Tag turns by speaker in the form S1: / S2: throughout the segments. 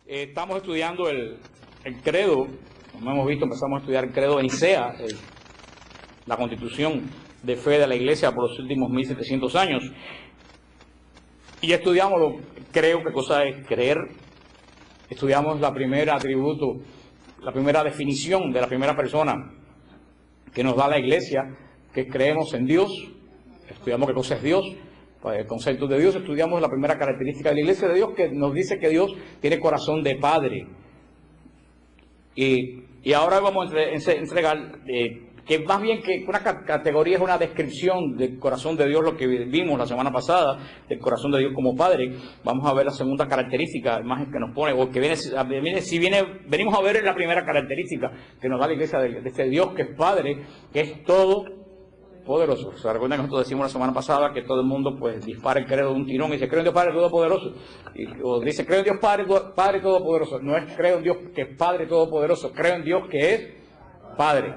S1: Estamos estudiando el credo, como hemos visto, empezamos a estudiar el credo de Nicea, la constitución de fe de la Iglesia por los últimos 1700 años. Y estudiamos, creo que cosa es creer, estudiamos la primera atributo, la primera definición de la primera persona que nos da la Iglesia, que creemos en Dios, estudiamos qué cosa es Dios, el concepto de Dios, estudiamos la primera característica de la Iglesia de Dios, que nos dice que Dios tiene corazón de Padre. Y ahora vamos a entregar, que más bien que una categoría es una descripción del corazón de Dios, lo que vimos la semana pasada, del corazón de Dios como Padre. Vamos a ver la segunda característica, imagen que nos pone, o que venimos a ver la primera característica que nos da la Iglesia de este Dios que es Padre, que es todo poderoso. O sea, recuerden que nosotros decimos la semana pasada que todo el mundo pues dispara el credo de un tirón y dice, creo en Dios Padre Todopoderoso. O dice, creo en Dios Padre Todopoderoso. No es creo en Dios que es Padre Todopoderoso, creo en Dios que es Padre,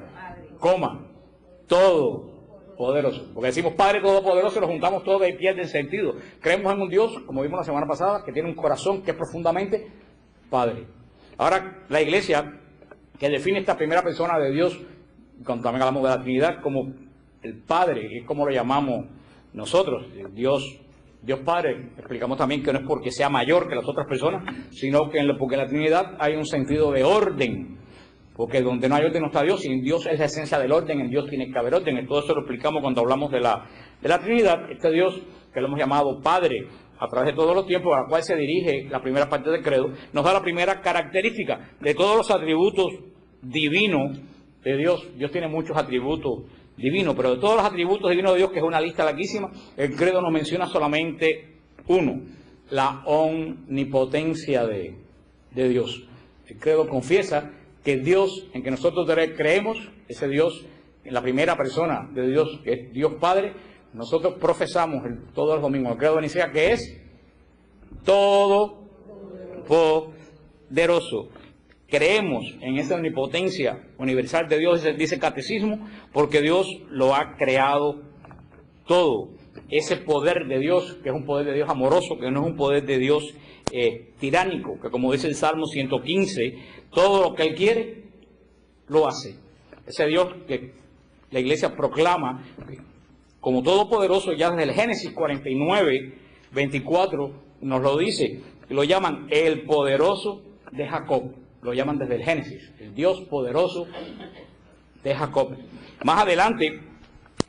S1: Todopoderoso. Porque decimos Padre Todopoderoso y lo juntamos todo y pierde el sentido. Creemos en un Dios, como vimos la semana pasada, que tiene un corazón que es profundamente Padre. Ahora, la Iglesia, que define esta primera persona de Dios, cuando también hablamos de la Trinidad, como el Padre, que es como lo llamamos nosotros, Dios Padre. Explicamos también que no es porque sea mayor que las otras personas, sino que porque en la Trinidad hay un sentido de orden, porque donde no hay orden no está Dios, y en Dios es la esencia del orden, en Dios tiene que haber orden. Todo eso lo explicamos cuando hablamos de la Trinidad. Este Dios, que lo hemos llamado Padre a través de todos los tiempos, a la cual se dirige la primera parte del credo, nos da la primera característica de todos los atributos divinos de Dios. Dios tiene muchos atributos divino, pero de todos los atributos divinos de Dios, que es una lista larguísima, el credo nos menciona solamente uno: la omnipotencia de Dios. El credo confiesa que Dios en que nosotros creemos, ese Dios, en la primera persona de Dios, que es Dios Padre, nosotros profesamos todos los domingos el credo de Nicea, que es todopoderoso. Creemos en esa omnipotencia universal de Dios, dice el catecismo, porque Dios lo ha creado todo. Ese poder de Dios, que es un poder de Dios amoroso, que no es un poder de Dios tiránico, que como dice el Salmo 115, todo lo que Él quiere, lo hace. Ese Dios que la Iglesia proclama como todopoderoso, ya desde el Génesis 49, 24, nos lo dice, lo llaman el poderoso de Jacob. Lo llaman desde el Génesis, el Dios poderoso de Jacob. Más adelante, en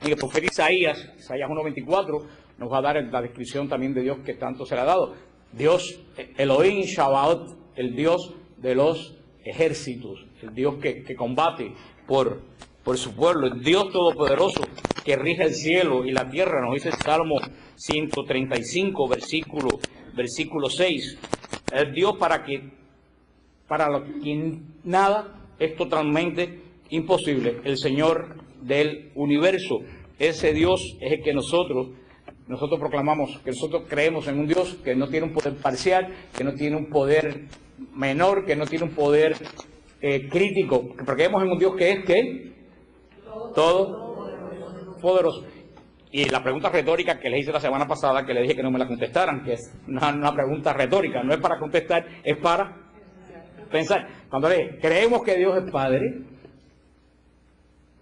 S1: el profeta Isaías 1:24, nos va a dar la descripción también de Dios que tanto se le ha dado. Dios, Elohim Shabaot, el Dios de los ejércitos, el Dios que combate por su pueblo, el Dios todopoderoso que rige el cielo y la tierra, nos dice el Salmo 135, versículo 6. El Dios para quien nada es totalmente imposible, el Señor del universo. Ese Dios es el que nosotros proclamamos, que nosotros creemos en un Dios que no tiene un poder parcial, que no tiene un poder menor, que no tiene un poder crítico, porque creemos en un Dios que es todopoderoso. Y la pregunta retórica que les hice la semana pasada, que le dije que no me la contestaran, que es una pregunta retórica, no es para contestar, es para pensar. Cuando creemos que Dios es Padre,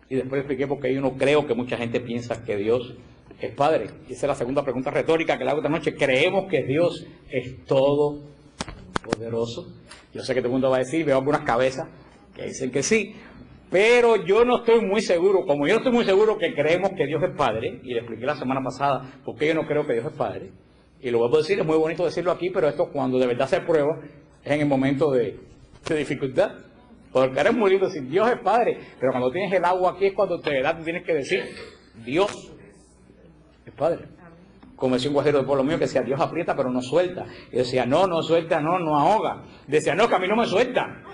S1: y después expliqué por qué yo no creo que mucha gente piensa que Dios es Padre. Y esa es la segunda pregunta retórica que le hago esta noche. ¿Creemos que Dios es todopoderoso? Yo sé que todo el mundo va a decir, veo algunas cabezas que dicen que sí, pero yo no estoy muy seguro. Como yo no estoy muy seguro que creemos que Dios es Padre, y le expliqué la semana pasada por qué yo no creo que Dios es Padre, y lo vuelvo a decir, es muy bonito decirlo aquí, pero esto cuando de verdad se prueba es en el momento de dificultad. Porque ahora es muy lindo decir Dios es Padre, pero cuando tienes el agua aquí es cuando te tienes que decir Dios es Padre. Como decía un guajiro del pueblo mío que decía, Dios aprieta pero no suelta. Y decía, no suelta, no ahoga. Decía, no, que a mí no me suelta.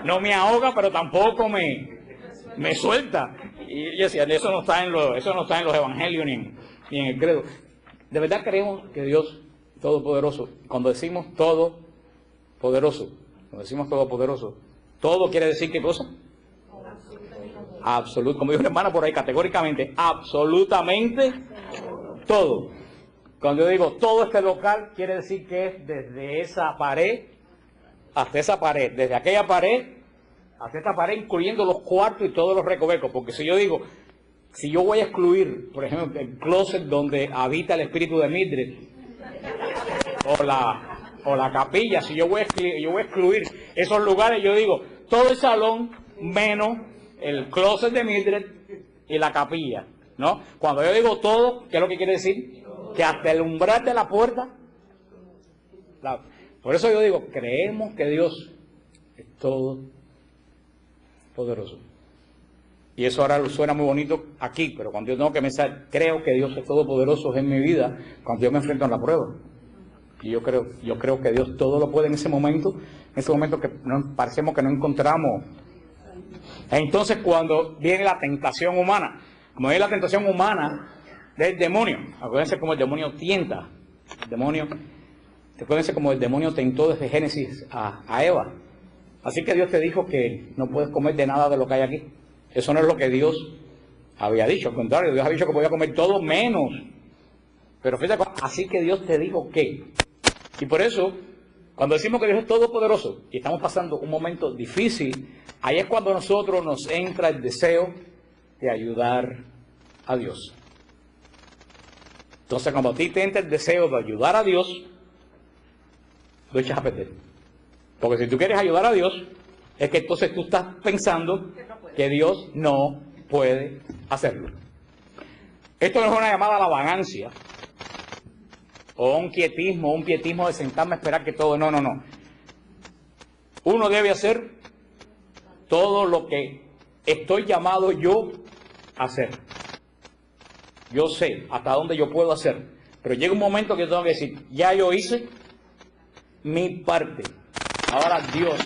S1: No me ahoga, pero tampoco me suelta. Y yo decía, eso no está en los evangelios ni en el credo. De verdad creemos que Dios es todopoderoso. Cuando decimos todopoderoso, todo quiere decir ¿qué cosa? Absoluto, como dijo una hermana por ahí categóricamente, absolutamente todo. Cuando yo digo todo este local, quiere decir que es desde esa pared hasta esa pared, desde aquella pared hasta esta pared, incluyendo los cuartos y todos los recovecos. Porque si yo digo, si yo voy a excluir, por ejemplo, el closet donde habita el espíritu de Mildred, o la capilla, si yo voy a excluir esos lugares, yo digo, todo el salón menos el closet de Mildred y la capilla, ¿no? Cuando yo digo todo, ¿qué es lo que quiere decir? Que hasta el umbral de la puerta. Por eso yo digo, creemos que Dios es todo poderoso. Y eso ahora suena muy bonito aquí, pero cuando yo tengo que pensar, creo que Dios es todopoderoso en mi vida, cuando yo me enfrento a la prueba. Y yo creo que Dios todo lo puede en ese momento que parecemos que no encontramos. Entonces cuando viene la tentación humana, como viene la tentación humana del demonio, acuérdense como el demonio tienta, acuérdense como el demonio tentó desde Génesis a Eva. Así que Dios te dijo que no puedes comer de nada de lo que hay aquí. Eso no es lo que Dios había dicho, al contrario, Dios había dicho que podía comer todo menos. Pero fíjate, así que Dios te dijo que. Y por eso, cuando decimos que Dios es todopoderoso y estamos pasando un momento difícil, ahí es cuando a nosotros nos entra el deseo de ayudar a Dios. Entonces, cuando a ti te entra el deseo de ayudar a Dios, lo echas a perder. Porque si tú quieres ayudar a Dios, es que entonces tú estás pensando que Dios no puede hacerlo. Esto no es una llamada a la vagancia, o un pietismo de sentarme a esperar que todo... No. Uno debe hacer todo lo que estoy llamado yo a hacer. Yo sé hasta dónde yo puedo hacer, pero llega un momento que yo tengo que decir, ya yo hice mi parte. Ahora Dios,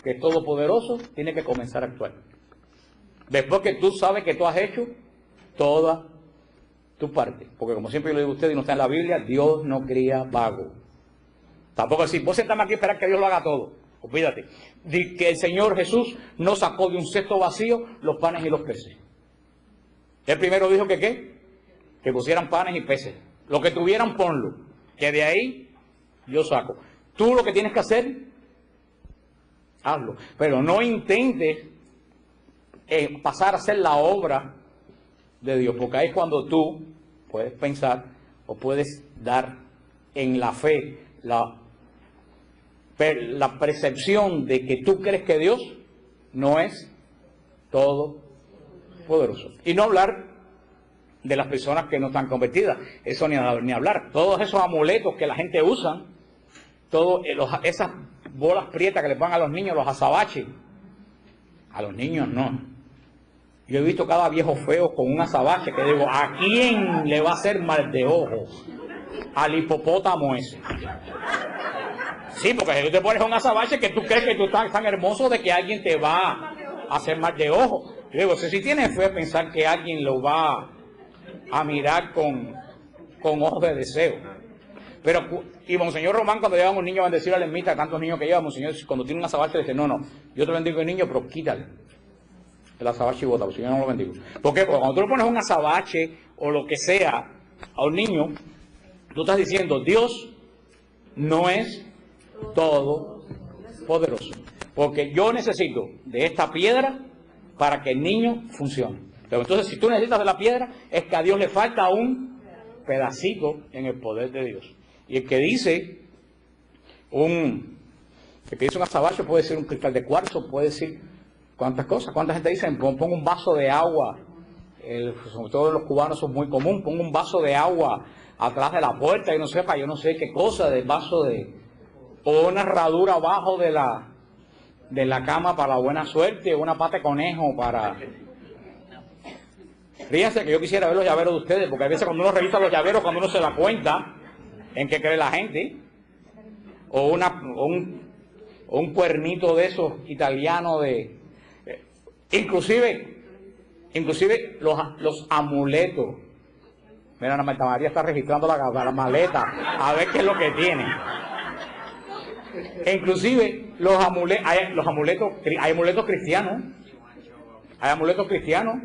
S1: que es todopoderoso, tiene que comenzar a actuar. Después que tú sabes que tú has hecho toda tu parte. Porque como siempre yo le digo a ustedes, y no está en la Biblia, Dios no cría vago. Tampoco decir, vos sentame aquí y esperar que Dios lo haga todo. Olvídate. Que el Señor Jesús no sacó de un cesto vacío los panes y los peces. Él primero dijo que ¿qué? Que pusieran panes y peces. Lo que tuvieran, ponlo. Que de ahí yo saco. Tú lo que tienes que hacer, hazlo. Pero no intentes pasar a ser la obra de Dios, porque ahí es cuando tú puedes pensar o puedes dar en la fe la percepción de que tú crees que Dios no es todopoderoso. Y no hablar de las personas que no están convertidas, eso ni hablar. Todos esos amuletos que la gente usa, esas bolas prietas que le ponen a los niños, los azabaches, a los niños no. Yo he visto cada viejo feo con un azabache que digo, ¿a quién le va a hacer mal de ojo? Al hipopótamo ese. Sí, porque si tú te pones un azabache que tú crees que tú estás tan hermoso de que alguien te va a hacer mal de ojo. Yo digo, si tienes fe pensar que alguien lo va a mirar con ojos de deseo. Pero, y Monseñor Román, cuando lleva a un niño a bendecir a la ermita, tantos niños que lleva, Monseñor, cuando tiene un azabache, le dice, no, yo te bendigo el niño, pero quítale el azabache y bota, porque yo no lo bendigo. ¿Por qué? Porque cuando tú le pones un azabache o lo que sea a un niño, tú estás diciendo, Dios no es todopoderoso. Porque yo necesito de esta piedra para que el niño funcione. Pero entonces, si tú necesitas de la piedra, es que a Dios le falta un pedacito en el poder de Dios. Y el que dice un azabache puede ser un cristal de cuarzo, puede decir cuántas cosas. ¿Cuánta gente dice, pon un vaso de agua? Sobre todo los cubanos son muy común, pon un vaso de agua atrás de la puerta y no sepa, yo no sé qué cosa, del vaso o una herradura abajo de la cama para la buena suerte, o una pata de conejo para... Fíjense que yo quisiera ver los llaveros de ustedes, porque a veces cuando uno revisa los llaveros, cuando uno se da cuenta en qué cree la gente, o un cuernito de esos italianos inclusive los amuletos. Mira, Marta María está registrando la maleta a ver qué es lo que tiene. Inclusive hay amuletos cristianos. Hay amuletos cristianos.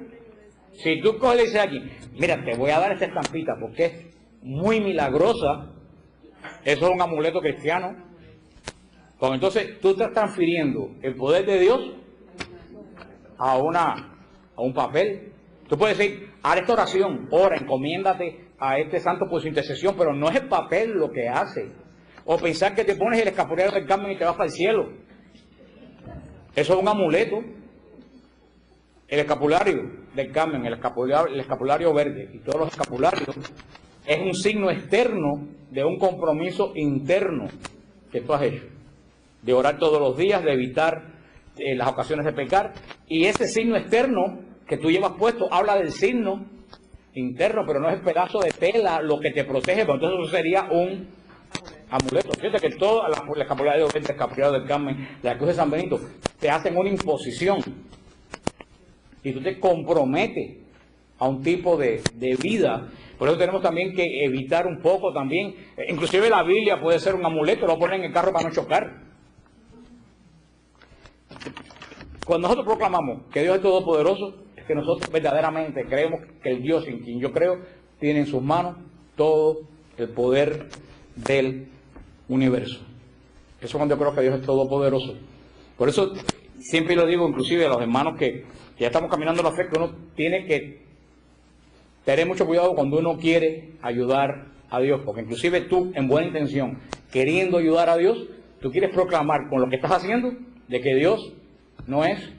S1: Si tú coges y le dices aquí, mira, te voy a dar esta estampita porque es muy milagrosa, eso es un amuleto cristiano. Porque entonces tú estás transfiriendo el poder de Dios a un papel. Tú puedes decir, haz esta oración, ora, encomiéndate a este santo por su intercesión, pero no es el papel lo que hace. O pensar que te pones el escapulario del Carmen y te vas para el cielo. Eso es un amuleto. El escapulario del Carmen, el escapulario verde y todos los escapularios es un signo externo de un compromiso interno que tú has hecho. De orar todos los días, de evitar las ocasiones de pecar. Y ese signo externo que tú llevas puesto habla del signo interno, pero no es el pedazo de tela lo que te protege, porque entonces eso sería un amuleto. Fíjate que todo el escapulario verde, el escapulario del Carmen, la cruz de San Benito, te hacen una imposición. Y tú te comprometes a un tipo de vida. Por eso tenemos también que evitar un poco también, inclusive la Biblia puede ser un amuleto, lo ponen en el carro para no chocar. Cuando nosotros proclamamos que Dios es todopoderoso, es que nosotros verdaderamente creemos que el Dios en quien yo creo tiene en sus manos todo el poder del universo. Eso es cuando yo creo que Dios es todopoderoso. Por eso siempre lo digo, inclusive a los hermanos que ya estamos caminando la fe, que uno tiene que tener mucho cuidado cuando uno quiere ayudar a Dios, porque inclusive tú, en buena intención, queriendo ayudar a Dios, tú quieres proclamar con lo que estás haciendo de que Dios no es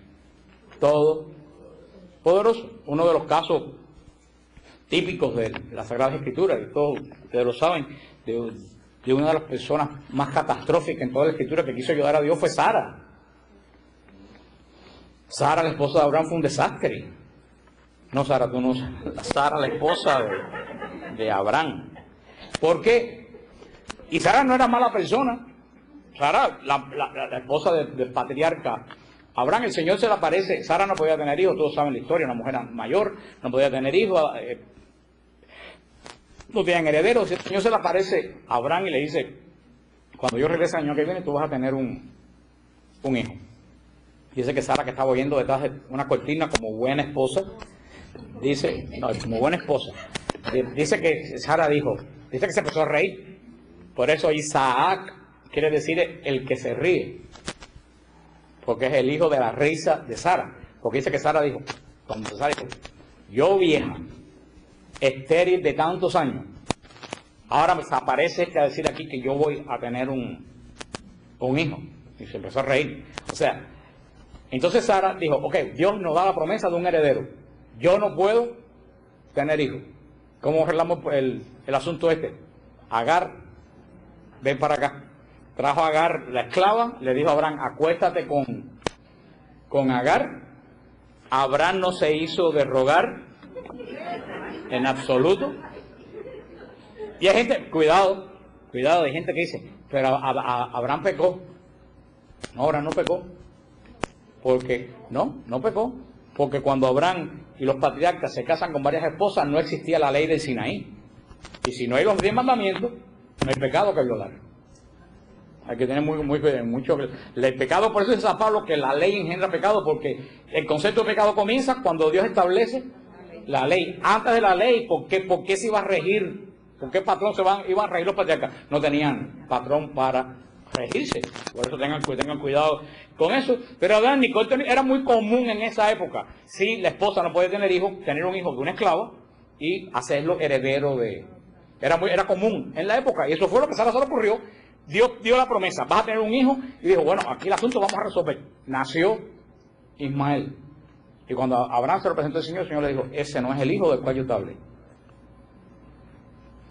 S1: todopoderoso. Uno de los casos típicos de la Sagrada Escritura, y todos ustedes lo saben, de una de las personas más catastróficas en toda la Escritura que quiso ayudar a Dios fue Sara. Sara, la esposa de Abraham, fue un desastre. No, Sara, tú no. Sara, la esposa de Abraham. ¿Por qué? Y Sara no era mala persona. Sara, la esposa del patriarca Abraham, el Señor se le aparece. Sara no podía tener hijos, todos saben la historia, una mujer mayor, no podía tener hijos, no tenían herederos. El Señor se le aparece a Abraham y le dice, cuando yo regrese el año que viene, tú vas a tener un hijo. Dice que Sara, que estaba oyendo detrás de una cortina como buena esposa, dice, no, como buena esposa, dice que Sara dice que se empezó a reír. Por eso Isaac quiere decir el que se ríe, porque es el hijo de la risa de Sara. Porque dice que Sara dijo, cuando Sara dijo, yo vieja, estéril de tantos años, ahora me aparece a decir aquí que yo voy a tener un hijo. Y se empezó a reír. O sea, entonces Sara dijo, ok, Dios nos da la promesa de un heredero. Yo no puedo tener hijos. ¿Cómo arreglamos el asunto este? Agar, ven para acá. Trajo a Agar, la esclava, le dijo a Abraham, acuéstate con Agar. Abraham no se hizo de rogar en absoluto. Y hay gente, cuidado, hay gente que dice, pero Abraham pecó. No, Abraham no pecó. Porque, no pecó. Porque cuando Abraham y los patriarcas se casan con varias esposas, no existía la ley del Sinaí. Y si no hay los 10 mandamientos, no hay pecado que violar. Hay que tener mucho. El pecado, por eso dice San Pablo que la ley engendra pecado, porque el concepto de pecado comienza cuando Dios establece la ley. Antes de la ley, ¿por qué se iba a regir? ¿Por qué patrón iban a regir los patriarcas? No tenían patrón para regirse. Por eso tengan cuidado con eso. Pero Adán y Nicole era muy común en esa época. Si la esposa no podía tener hijos, tener un hijo de una esclava y hacerlo heredero de... Era común en la época. Y eso fue lo que Sara se le ocurrió. Dios dio la promesa, vas a tener un hijo. Y dijo, bueno, aquí el asunto vamos a resolver. Nació Ismael. Y cuando Abraham se lo presentó al Señor le dijo, ese no es el hijo del cual yo te hablé.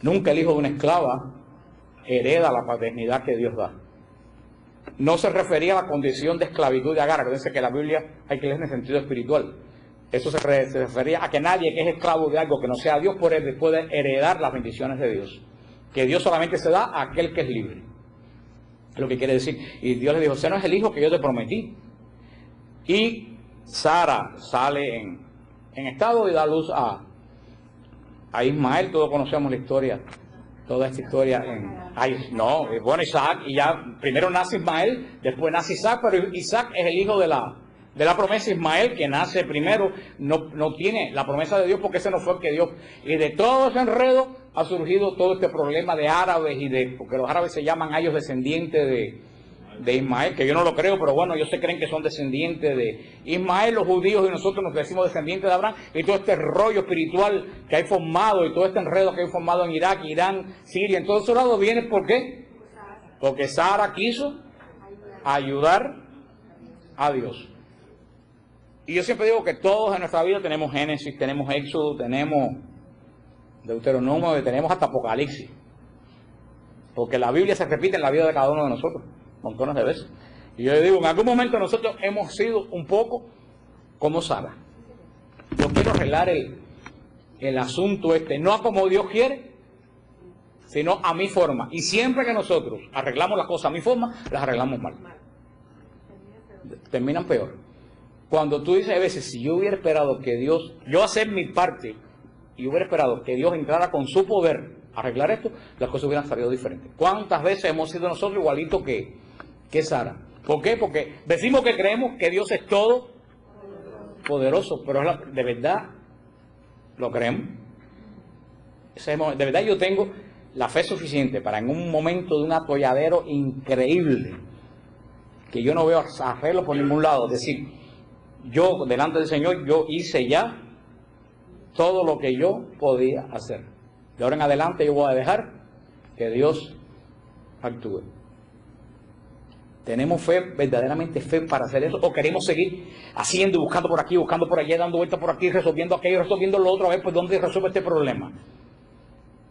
S1: Nunca el hijo de una esclava hereda la paternidad que Dios da. No se refería a la condición de esclavitud de Agar. Acuérdense que la Biblia hay que leer en el sentido espiritual. Eso se refería a que nadie que es esclavo de algo que no sea Dios puede heredar las bendiciones de Dios. Que Dios solamente se da a aquel que es libre. Es lo que quiere decir. Y Dios le dijo, ese no es el hijo que yo te prometí. Y Sara sale en estado y da luz a Ismael. Todos conocemos la historia. Toda esta historia Isaac, y ya primero nace Ismael, después nace Isaac, pero Isaac es el hijo de la promesa. Ismael, que nace primero, no tiene la promesa de Dios porque ese no fue el que Dios. Y de todo ese enredo ha surgido todo este problema de árabes porque los árabes se llaman a ellos descendientes de Ismael, que yo no lo creo, pero bueno, ellos se creen que son descendientes de Ismael, los judíos, y nosotros nos decimos descendientes de Abraham, y todo este rollo espiritual que hay formado, y todo este enredo que hay formado en Irak, Irán, Siria, en todos esos lados, viene ¿por qué? Porque Sara quiso ayudar a Dios. Y yo siempre digo que todos en nuestra vida tenemos Génesis, tenemos Éxodo, tenemos Deuteronomio, tenemos hasta Apocalipsis. Porque la Biblia se repite en la vida de cada uno de nosotros, montones de veces. Y yo le digo, en algún momento nosotros hemos sido un poco como Sara. Yo quiero arreglar el asunto no a como Dios quiere, sino a mi forma. Y siempre que nosotros arreglamos las cosas a mi forma, las arreglamos mal. Terminan peor. Cuando tú dices a veces, si yo hubiera esperado que Dios, yo hacer mi parte, y hubiera esperado que Dios entrara con su poder a arreglar esto, las cosas hubieran salido diferentes. ¿Cuántas veces hemos sido nosotros igualitos que Sara? ¿Por qué? Porque decimos que creemos que Dios es todo poderoso, pero de verdad lo creemos. De verdad yo tengo la fe suficiente para en un momento de un atolladero increíble, que yo no veo arreglo por ningún lado, decir, yo delante del Señor, yo hice ya todo lo que yo podía hacer. De ahora en adelante yo voy a dejar que Dios actúe. ¿Tenemos fe, verdaderamente fe para hacer eso? ¿O queremos seguir haciendo, buscando por aquí, buscando por allá, dando vueltas por aquí, resolviendo aquello, resolviendo lo otro, a ver pues dónde resuelve este problema?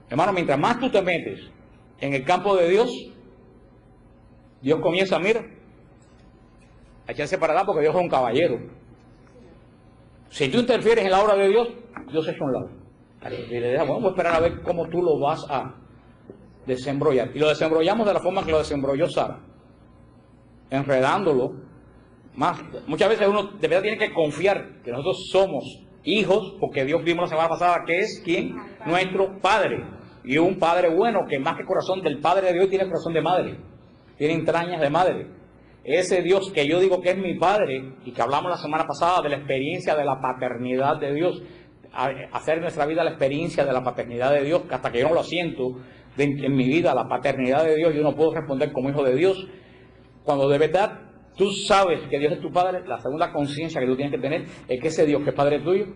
S1: Hermano, mientras más tú te metes en el campo de Dios, Dios comienza, mira, a echarse para atrás porque Dios es un caballero. Si tú interfieres en la obra de Dios, Dios se echa a un lado. Y le dice, bueno, vamos a esperar a ver cómo tú lo vas a desembrollar. Y lo desembrollamos de la forma que lo desembrolló Sara, enredándolo más. Muchas veces uno de verdad tiene que confiar que nosotros somos hijos, porque Dios vimos la semana pasada que es ¿quién? Nuestro Padre. Y un Padre bueno, que más que corazón del Padre de Dios tiene corazón de madre, tiene entrañas de madre. Ese Dios que yo digo que es mi Padre, y que hablamos la semana pasada de la experiencia de la paternidad de Dios, hacer en nuestra vida la experiencia de la paternidad de Dios, que hasta que yo no lo siento en mi vida, la paternidad de Dios, yo no puedo responder como hijo de Dios. Cuando de verdad tú sabes que Dios es tu Padre, la segunda conciencia que tú tienes que tener es que ese Dios que es Padre tuyo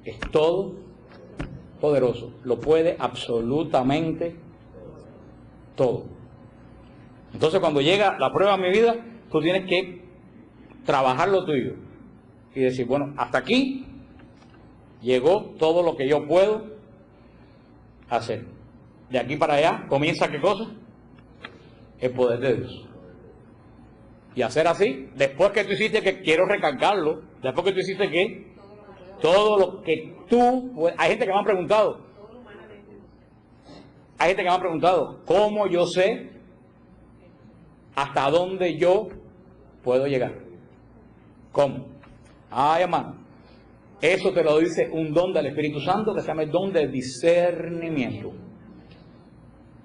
S1: es todo poderoso, lo puede absolutamente todo. Entonces cuando llega la prueba a mi vida, tú tienes que trabajar lo tuyo y decir, bueno, hasta aquí llegó todo lo que yo puedo hacer. De aquí para allá comienza ¿qué cosa? El poder de Dios. Y hacer así, después que tú hiciste, que quiero recalcarlo, después que tú hiciste que todo lo que tú, hay gente que me ha preguntado, ¿cómo yo sé hasta dónde yo puedo llegar? ¿Cómo? Ay, hermano, eso te lo dice un don del Espíritu Santo que se llama el don de discernimiento.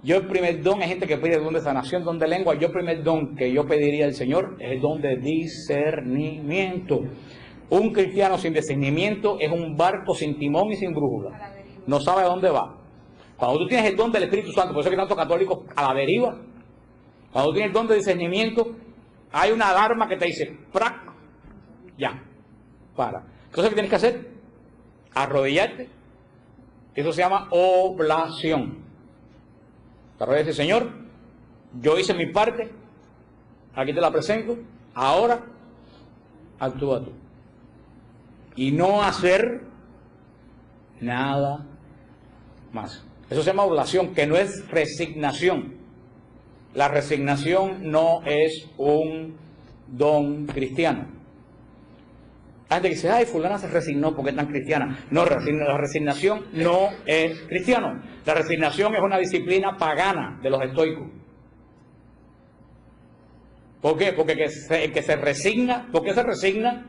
S1: Yo el primer don, hay gente que pide el don de sanación, don de lengua. Yo el primer don que yo pediría al Señor es el don de discernimiento. Un cristiano sin discernimiento es un barco sin timón y sin brújula. No sabe a dónde va. Cuando tú tienes el don del Espíritu Santo, por eso que tantos católicos a la deriva. Cuando tú tienes el don de discernimiento, hay una alarma que te dice, ¡prac! Ya, para. Entonces, ¿qué tienes que hacer? Arrodillarte. Eso se llama oblación. Te arrodillas y dices, Señor, yo hice mi parte, aquí te la presento, ahora actúa tú. Y no hacer nada más. Eso se llama oblación, que no es resignación. La resignación no es un don cristiano. Hay gente que dice, ay, fulana se resignó porque es tan cristiana. No, la resignación no es cristiano. La resignación es una disciplina pagana de los estoicos. ¿Por qué? Porque el que se resigna, ¿por qué se resigna?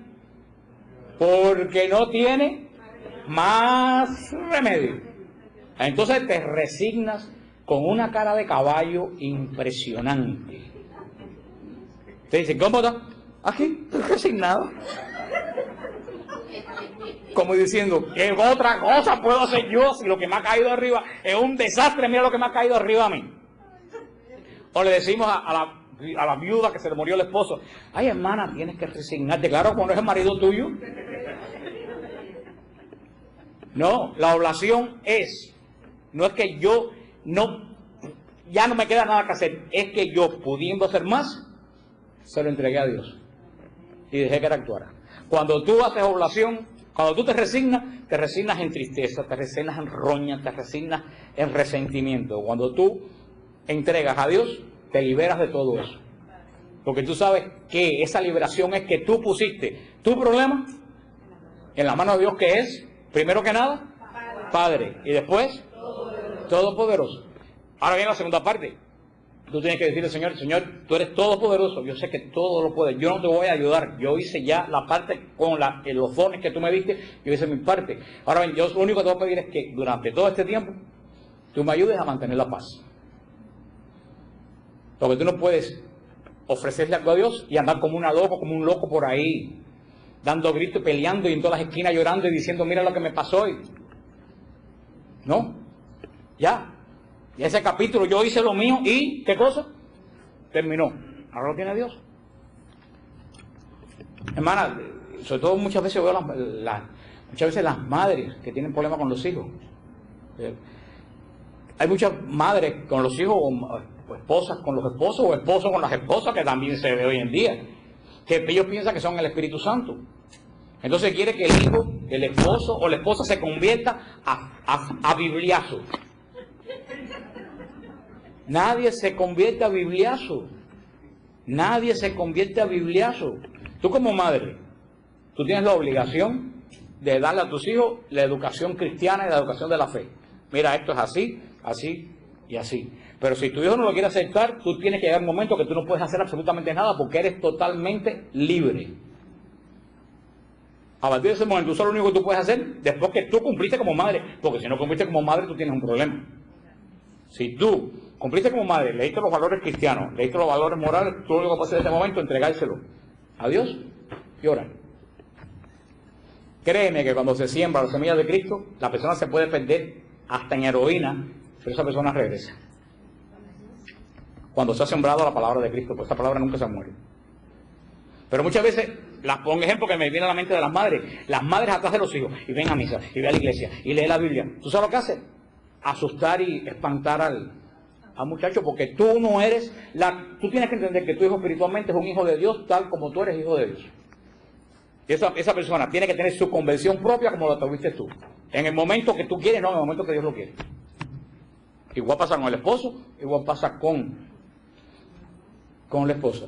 S1: Porque no tiene más remedio. Entonces te resignas con una cara de caballo impresionante. Te dicen, ¿cómo está? Aquí, estoy resignado. Como diciendo, ¿qué otra cosa puedo hacer yo si lo que me ha caído arriba es un desastre? Mira lo que me ha caído arriba a mí. O le decimos a la la viuda que se le murió el esposo. Ay, hermana, tienes que resignarte. Claro, cuando es el marido tuyo. No, la oblación no es que yo ya no me queda nada que hacer, es que yo, pudiendo hacer más, se lo entregué a Dios y dejé que él actuara. Cuando tú haces oblación, cuando tú te resignas en tristeza, te resignas en roña, te resignas en resentimiento. Cuando tú entregas a Dios, te liberas de todo eso. Porque tú sabes que esa liberación es que tú pusiste tu problema en la mano de Dios, que es, primero que nada, Padre, y después, Todopoderoso. Ahora viene la segunda parte. Tú tienes que decirle, Señor, tú eres todopoderoso, yo sé que todo lo puedes, yo no te voy a ayudar, yo hice ya la parte con los dones que tú me diste, yo hice mi parte. Ahora bien, yo lo único que te voy a pedir es que durante todo este tiempo, tú me ayudes a mantener la paz. Porque tú no puedes ofrecerle algo a Dios y andar como un loco por ahí, dando gritos, peleando y en todas las esquinas llorando y diciendo, mira lo que me pasó hoy. No, ya. Y ese capítulo yo hice lo mío y, ¿qué cosa? Terminó. Ahora lo tiene Dios. Hermana, sobre todo muchas veces veo muchas veces las madres que tienen problemas con los hijos. Hay muchas madres con los hijos, o esposas con los esposos, o esposos con las esposas, que también se ve hoy en día, que ellos piensan que son el Espíritu Santo. Entonces quiere que el hijo, el esposo o la esposa se convierta a bibliazo. Nadie se convierte a bibliazo. Nadie se convierte a bibliazo. Tú como madre, tú tienes la obligación de darle a tus hijos la educación cristiana y la educación de la fe. Mira, esto es así, así y así. Pero si tu hijo no lo quiere aceptar, tú tienes que llegar a un momento que tú no puedes hacer absolutamente nada porque eres totalmente libre. A partir de ese momento, eso es lo único que tú puedes hacer después que tú cumpliste como madre. Porque si no cumpliste como madre, tú tienes un problema. Si tú cumpliste como madre, leíste los valores cristianos, leíste los valores morales, tú lo único que puedes hacer en este momento es entregárselo a Dios y orar. Créeme que cuando se siembra la semilla de Cristo, la persona se puede perder hasta en heroína, pero esa persona regresa. Cuando se ha sembrado la palabra de Cristo, pues esa palabra nunca se muere. Pero muchas veces, pongo ejemplo que me viene a la mente de las madres atrás de los hijos, y ven a misa, y ve a la iglesia, y lee la Biblia. ¿Tú sabes lo que hace? Asustar y espantar al muchacho, porque tú no eres tú tienes que entender que tu hijo espiritualmente es un hijo de Dios, tal como tú eres hijo de Dios. Y esa persona tiene que tener su convención propia como la tuviste tú. En el momento que tú quieres, no en el momento que Dios lo quiere. Igual pasa con el esposo, igual pasa con la esposa.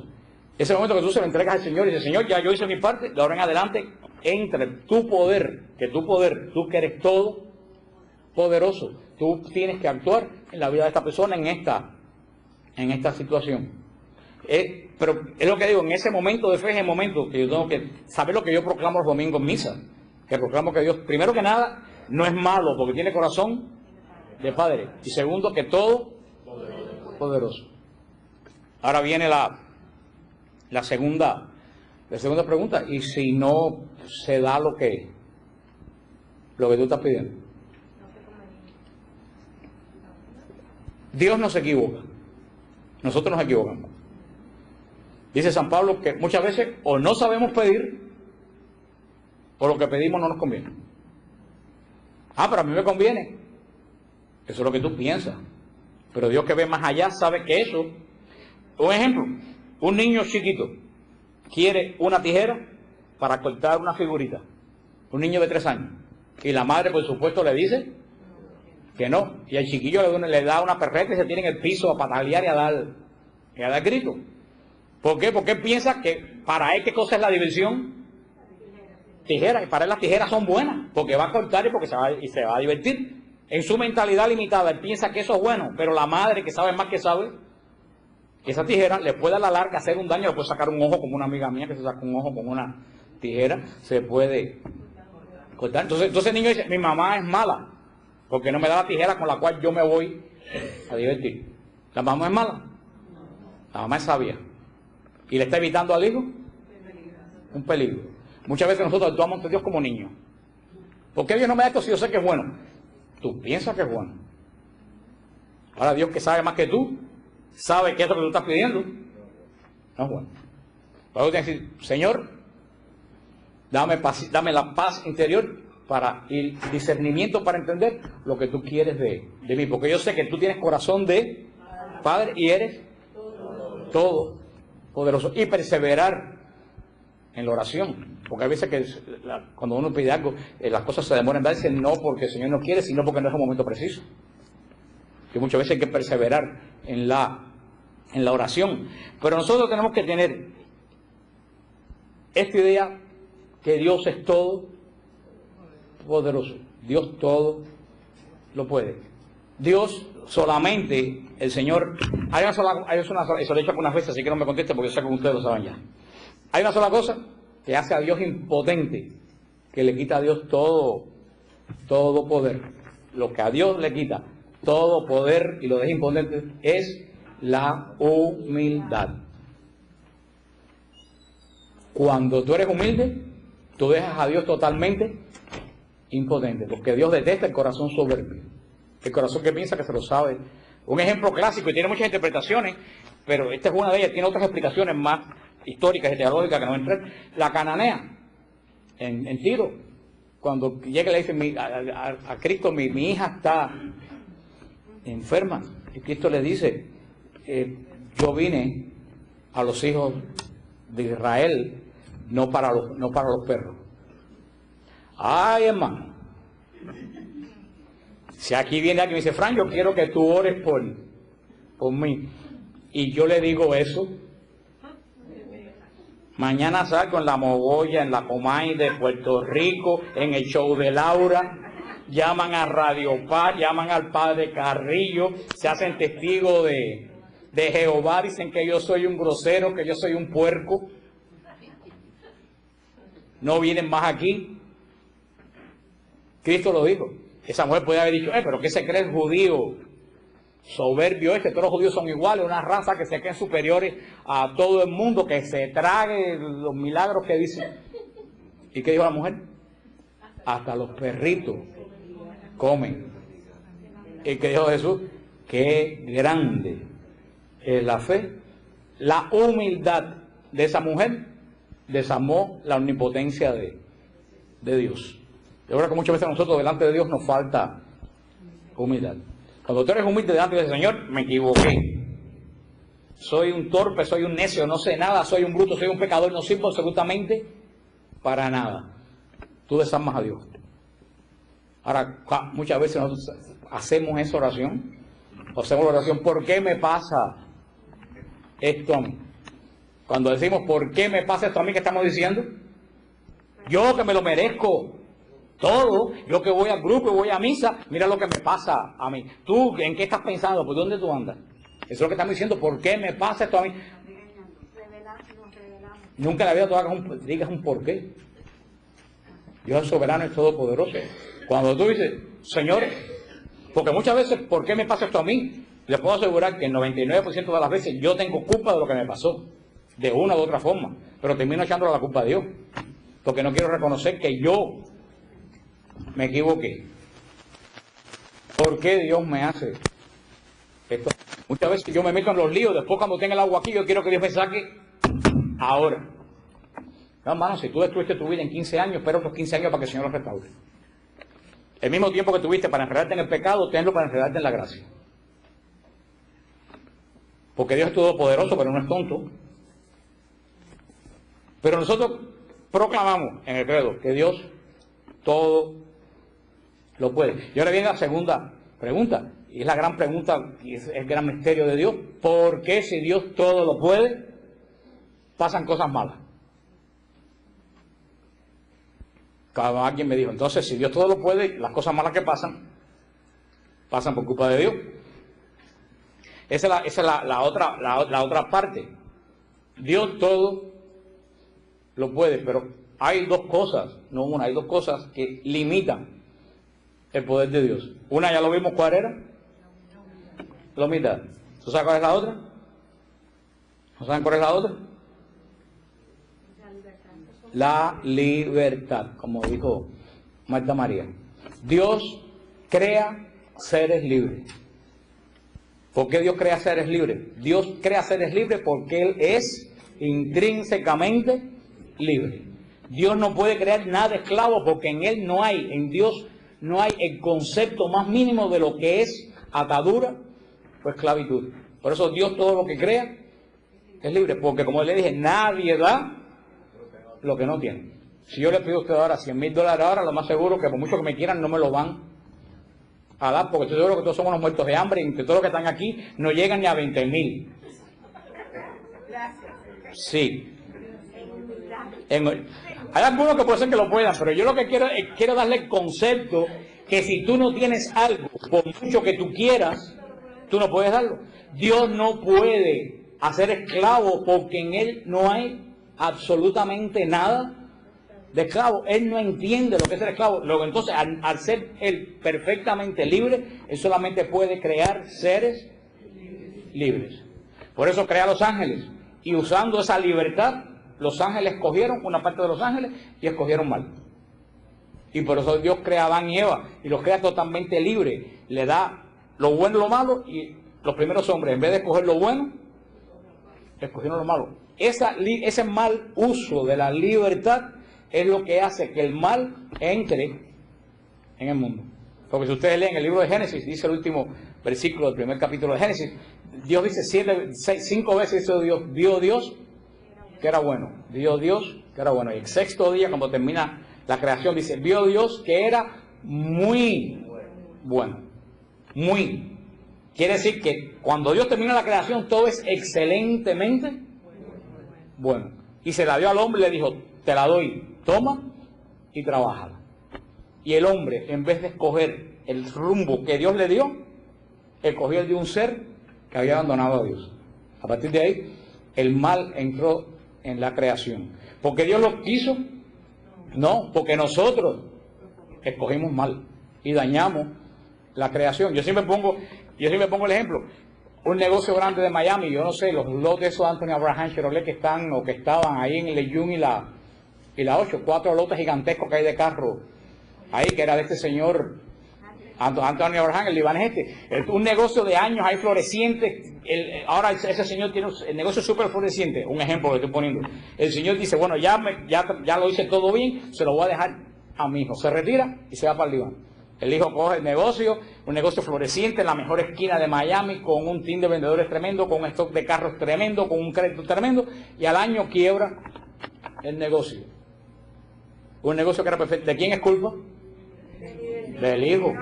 S1: Ese momento que tú se lo entregas al Señor y dices, Señor, ya yo hice mi parte, de ahora en adelante, entre tu poder, tú que eres todo poderoso, tú tienes que actuar en la vida de esta persona en esta situación. Pero es lo que digo, en ese momento de fe es el momento que yo tengo que saber lo que yo proclamo los domingos en misa, que proclamo que Dios, primero que nada, no es malo porque tiene corazón de Padre, y segundo, que todo poderoso. Ahora viene la segunda pregunta, y si no se da lo que tú estás pidiendo. Dios no se equivoca, nosotros nos equivocamos. Dice San Pablo que muchas veces o no sabemos pedir, o lo que pedimos no nos conviene. Pero a mí me conviene. Eso es lo que tú piensas. Pero Dios, que ve más allá, sabe que eso. Un ejemplo, un niño chiquito quiere una tijera para cortar una figurita. Un niño de 3 años. Y la madre, por supuesto, le dice que no. Y al chiquillo le da una perreta y se tiene en el piso a patalear y a dar gritos. ¿Por qué? Porque él piensa que para él, ¿qué cosa es la diversión? Tijera. Y para él las tijeras son buenas, porque va a cortar y porque se va a divertir. En su mentalidad limitada, él piensa que eso es bueno, pero la madre, que sabe más que sabe, que esa tijera le puede a la larga hacer un daño, le puede sacar un ojo, como una amiga mía que se saca un ojo con una tijera, se puede cortar. Entonces el niño dice, mi mamá es mala, porque no me da la tijera con la cual yo me voy a divertir. La mamá es mala, la mamá es sabia, y le está evitando al hijo un peligro. Muchas veces nosotros actuamos ante Dios como niños. ¿Por qué Dios no me da esto si yo sé que es bueno? Tú piensas que es bueno. Ahora Dios, que sabe más que tú, sabe que es lo que tú estás pidiendo, No es bueno. Pero tienes que decir, Señor, dame la paz interior y discernimiento para entender lo que tú quieres de mí. Porque yo sé que tú tienes corazón de Padre y eres todo poderoso. Y perseverar en la oración. Porque hay veces que cuando uno pide algo, las cosas se demoran en darse, no porque el Señor no quiere, sino porque no es el momento preciso. Que muchas veces hay que perseverar en la oración. Pero nosotros tenemos que tener esta idea que Dios es todo poderoso. Dios todo lo puede. Dios solamente, el Señor, eso lo he dicho algunas veces, así que no me conteste porque yo sé que ustedes lo saben ya. Hay una sola cosa que hace a Dios impotente, que le quita a Dios todo poder. Lo que a Dios le quita todo poder y lo deja impotente es la humildad. Cuando tú eres humilde, tú dejas a Dios totalmente impotente, porque Dios detesta el corazón soberbio, el corazón que piensa que se lo sabe. Un ejemplo clásico, y tiene muchas interpretaciones, pero esta es una de ellas, tiene otras explicaciones más históricas y teológicas que no entran. La cananea, en Tiro, cuando llega y le dice a Cristo, mi hija está enferma, y Cristo le dice, yo vine a los hijos de Israel, no para los perros. Ay, hermano, si aquí viene alguien y me dice, Fran, yo quiero que tú ores por mí, y yo le digo eso, mañana salgo en la Mogolla, en la Comay de Puerto Rico, en el show de Laura, llaman a Radio Paz, llaman al padre Carrillo, se hacen testigos de Jehová, dicen que yo soy un grosero, que yo soy un puerco, no vienen más aquí. Cristo lo dijo. Esa mujer podía haber dicho, pero ¿qué se cree el judío soberbio este? Todos los judíos son iguales, una raza que se creen superiores a todo el mundo, que se trague los milagros que dice. ¿Y qué dijo la mujer? Hasta los perritos comen. ¿Y qué dijo Jesús? Qué grande es la fe. La humildad de esa mujer desarmó la omnipotencia de Dios. Yo creo que muchas veces a nosotros delante de Dios nos falta humildad. Cuando tú eres humilde delante del Señor, me equivoqué. Soy un torpe, soy un necio, no sé nada, soy un bruto, soy un pecador, no sirvo absolutamente para nada. Tú desarmas a Dios. Ahora, muchas veces nosotros hacemos esa oración, ¿por qué me pasa esto a mí? Cuando decimos, ¿por qué me pasa esto a mí? ¿Qué estamos diciendo? Yo que me lo merezco todo, yo que voy al grupo y voy a misa, mira lo que me pasa a mí. ¿Tú en qué estás pensando? ¿Por dónde tú andas? Eso es lo que estamos diciendo, ¿por qué me pasa esto a mí? Nunca en la vida tú digas un por qué. Dios es soberano y todopoderoso. Cuando tú dices, Señor, porque muchas veces, ¿por qué me pasa esto a mí? Les puedo asegurar que el 99% de las veces yo tengo culpa de lo que me pasó, de una u otra forma, pero termino echándole la culpa a Dios, porque no quiero reconocer que yo me equivoqué. ¿Por qué Dios me hace esto? Muchas veces yo me meto en los líos, después cuando tenga el agua aquí, yo quiero que Dios me saque ahora. No, hermano, si tú destruiste tu vida en 15 años, espera otros 15 años para que el Señor lo restaure. El mismo tiempo que tuviste para enredarte en el pecado, tenlo para enredarte en la gracia. Porque Dios es todopoderoso, pero no es tonto. Pero nosotros proclamamos en el credo que Dios todo lo puede. Y ahora viene la segunda pregunta, y es la gran pregunta, y es el gran misterio de Dios. ¿Por qué si Dios todo lo puede, pasan cosas malas? Alguien me dijo, entonces si Dios todo lo puede, las cosas malas que pasan por culpa de Dios. Esa es la otra parte. Dios todo lo puede, pero hay dos cosas, no una, hay dos cosas que limitan el poder de Dios. Una ya lo vimos, ¿cuál era? La humildad. ¿Tú sabes cuál es la otra? ¿No saben cuál es la otra? La libertad, como dijo Marta María. Dios crea seres libres. ¿Por qué Dios crea seres libres? Dios crea seres libres porque Él es intrínsecamente libre. Dios no puede crear nada esclavo porque en Él no hay, en Dios no hay el concepto más mínimo de lo que es atadura o esclavitud. Por eso Dios todo lo que crea es libre, porque como le dije, nadie da lo que no tiene. Si yo le pido a usted ahora $100,000 ahora, lo más seguro que por mucho que me quieran no me lo van a dar, porque estoy seguro que todos somos unos muertos de hambre y entre todos los que están aquí no llegan ni a 20,000. Sí. Hay algunos que puede ser que lo puedan, pero yo lo que quiero darle el concepto que si tú no tienes algo, por mucho que tú quieras, tú no puedes darlo. Dios no puede hacer esclavo porque en Él no hay absolutamente nada de esclavo. Él no entiende lo que es ser esclavo. Luego, entonces, al ser Él perfectamente libre, Él solamente puede crear seres libres. Por eso crea a los ángeles. Y usando esa libertad, los ángeles escogieron una parte de los ángeles y escogieron mal. Y por eso Dios crea a Adán y Eva y los crea totalmente libres. Le da lo bueno y lo malo, y los primeros hombres, en vez de escoger lo bueno, escogieron lo malo. Ese mal uso de la libertad es lo que hace que el mal entre en el mundo. Porque si ustedes leen el libro de Génesis, dice el último versículo del primer capítulo de Génesis, Dios dice 5 veces hizo Dios, vio Dios que era bueno, vio Dios que era bueno. Y el sexto día, cuando termina la creación, dice, vio Dios que era muy bueno. Muy. Quiere decir que cuando Dios termina la creación, todo es excelentemente bueno. Y se la dio al hombre y le dijo, te la doy, toma y trabájala. Y el hombre, en vez de escoger el rumbo que Dios le dio, escogió el de un ser que había abandonado a Dios. A partir de ahí, el mal entró en la creación. ¿Porque Dios lo quiso? No, porque nosotros escogimos mal y dañamos la creación. Yo siempre pongo el ejemplo. Un negocio grande de Miami, yo no sé, los lotes esos de Anthony Abraham Chevrolet que están o que estaban ahí en el Leyun y la 8, 4 lotes gigantescos que hay de carro ahí, que era de este señor Anthony Abraham, el libanés un negocio de años ahí floreciente. Ahora ese señor tiene el negocio súper floreciente, un ejemplo que estoy poniendo. El señor dice, bueno, ya lo hice todo bien, se lo voy a dejar a mi hijo. Se retira y se va para el Líbano. El hijo coge el negocio, un negocio floreciente en la mejor esquina de Miami, con un team de vendedores tremendo, con un stock de carros tremendo, con un crédito tremendo, y al año quiebra el negocio. Un negocio que era perfecto. ¿De quién es culpa? Del hijo.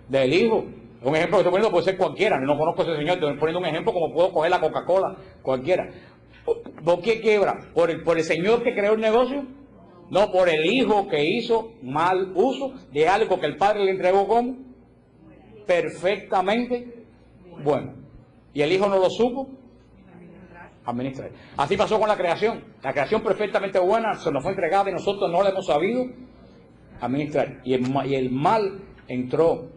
S1: Del hijo. Un ejemplo que estoy poniendo puede ser cualquiera. No conozco a ese señor, estoy poniendo un ejemplo como puedo coger la Coca-Cola, cualquiera. ¿Por qué quiebra? ¿Por el señor que creó el negocio? No, por el hijo que hizo mal uso de algo que el padre le entregó como perfectamente bueno. Y el hijo no lo supo administrar. Así pasó con la creación. La creación perfectamente buena se nos fue entregada y nosotros no la hemos sabido administrar. Y el mal entró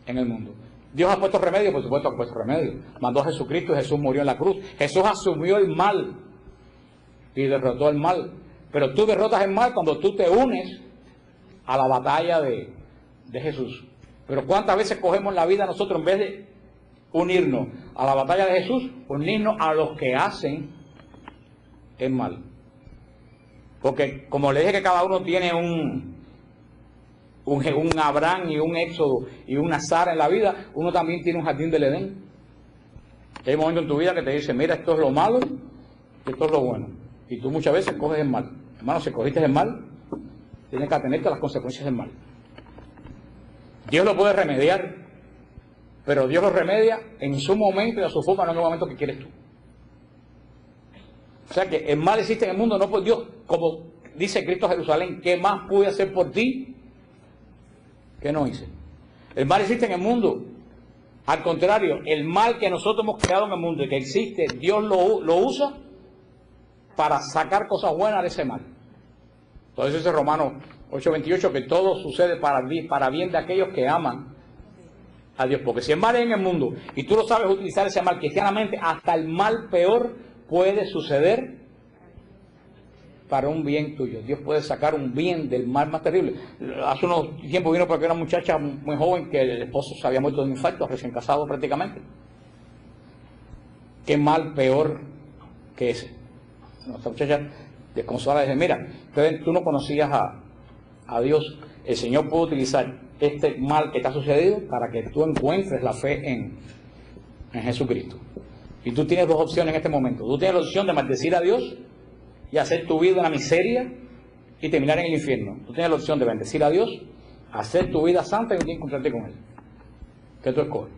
S1: en el mundo. Dios ha puesto remedio, por supuesto ha puesto remedio. Mandó a Jesucristo y Jesús murió en la cruz. Jesús asumió el mal y derrotó el mal. Pero tú derrotas el mal cuando tú te unes a la batalla de Jesús. Pero ¿cuántas veces cogemos la vida nosotros en vez de unirnos a la batalla de Jesús, unirnos a los que hacen el mal? Porque como le dije que cada uno tiene un Abraham y un Éxodo y una Sara en la vida, uno también tiene un jardín del Edén. Hay momentos en tu vida que te dicen, mira, esto es lo malo y esto es lo bueno. Y tú muchas veces coges el mal. Hermano, si cogiste el mal, tienes que atenerte a las consecuencias del mal. Dios lo puede remediar, pero Dios lo remedia en su momento y a su forma, no en el momento que quieres tú. O sea que el mal existe en el mundo, no por Dios, como dice Cristo a Jerusalén, ¿qué más pude hacer por ti que no hice? El mal existe en el mundo. Al contrario, el mal que nosotros hemos creado en el mundo y que existe, Dios lo usa para sacar cosas buenas de ese mal. Entonces dice Romanos 8:28 que todo sucede para bien de aquellos que aman a Dios. Porque si el mal es en el mundo y tú lo sabes utilizar ese mal cristianamente, hasta el mal peor puede suceder para un bien tuyo. Dios puede sacar un bien del mal más terrible. Hace unos tiempos vino por aquí una muchacha muy joven que el esposo se había muerto de un infarto, recién casado prácticamente. ¿Qué mal peor que ese? nuestra muchacha desconsolada, dice, mira, tú no conocías a Dios, el Señor puede utilizar este mal que te ha sucedido para que tú encuentres la fe en Jesucristo. Y tú tienes dos opciones en este momento. Tú tienes la opción de maldecir a Dios y hacer tu vida una miseria y terminar en el infierno. Tú tienes la opción de bendecir a Dios, hacer tu vida santa y encontrarte con Él. ¿Qué tú escoges?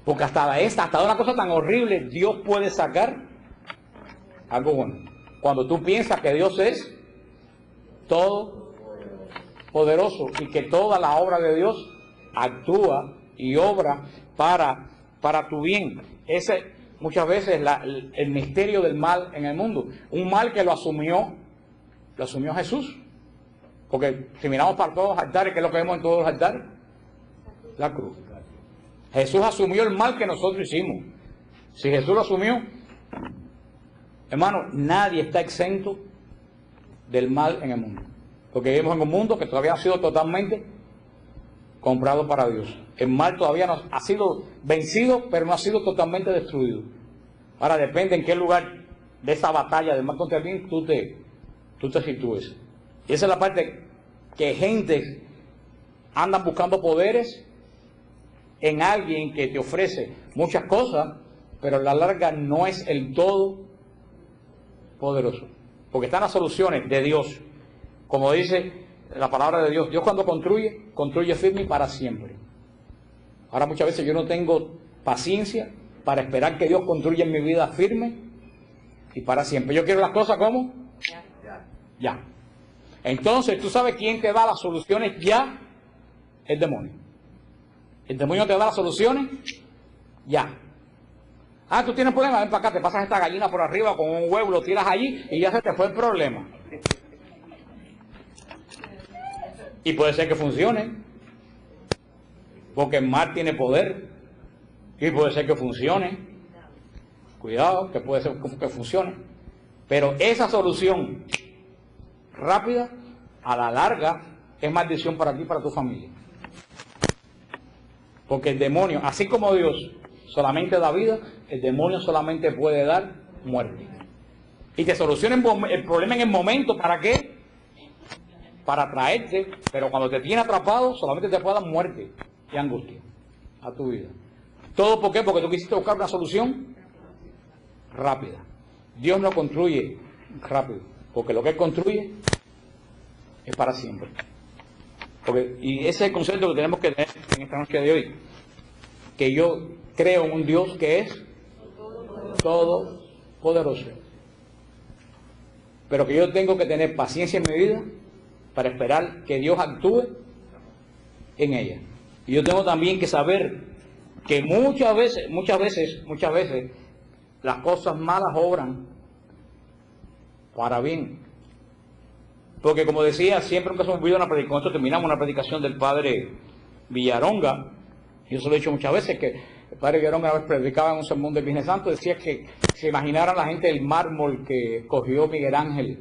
S1: Porque hasta una cosa tan horrible Dios puede sacar algo bueno. Cuando tú piensas que Dios es todopoderoso y que toda la obra de Dios actúa y obra para tu bien. Ese muchas veces el misterio del mal en el mundo. Un mal que lo asumió Jesús. Porque si miramos para todos los altares, ¿qué es lo que vemos en todos los altares? La cruz. Jesús asumió el mal que nosotros hicimos. Si Jesús lo asumió, hermano, nadie está exento del mal en el mundo. Porque vivimos en un mundo que todavía ha sido totalmente comprado para Dios. El mal todavía no ha sido vencido, pero no ha sido totalmente destruido. Ahora depende en qué lugar de esa batalla del mal contra el bien tú te sitúes. Y esa es la parte que gente andan buscando poderes en alguien que te ofrece muchas cosas, pero a la larga no es el todo poderoso. Porque están las soluciones de Dios. Como dice la palabra de Dios, Dios cuando construye firme y para siempre. Ahora muchas veces yo no tengo paciencia para esperar que Dios construya en mi vida firme y para siempre. Yo quiero las cosas como ya. Entonces, ¿tú sabes quién te da las soluciones ya? El demonio. El demonio te da las soluciones ya. Ah, tú tienes problemas, ven para acá, te pasas esta gallina por arriba con un huevo, lo tiras allí y ya se te fue el problema. Y puede ser que funcione, porque el mal tiene poder, y puede ser que funcione. Cuidado, que puede ser que funcione. Pero esa solución rápida, a la larga, es maldición para ti y para tu familia. Porque el demonio, así como Dios solamente da vida, el demonio solamente puede dar muerte. Y te soluciona el problema en el momento, ¿para qué? Para traerte, pero cuando te tiene atrapado, solamente te puede dar muerte y angustia a tu vida. ¿Todo por qué? Porque tú quisiste buscar una solución rápida. Dios no construye rápido, porque lo que Él construye es para siempre. Y ese es el concepto que tenemos que tener en esta noche de hoy. Que yo creo en un Dios que es todopoderoso. Pero que yo tengo que tener paciencia en mi vida para esperar que Dios actúe en ella. Y yo tengo también que saber que muchas veces, las cosas malas obran para bien. Porque como decía, siempre que se me olvida una predicación, con esto terminamos una predicación del padre Villaronga. Yo se lo he dicho muchas veces, que el padre Villaronga una vez predicaba en un sermón del Viernes Santo, decía que se imaginaran la gente el mármol que cogió Miguel Ángel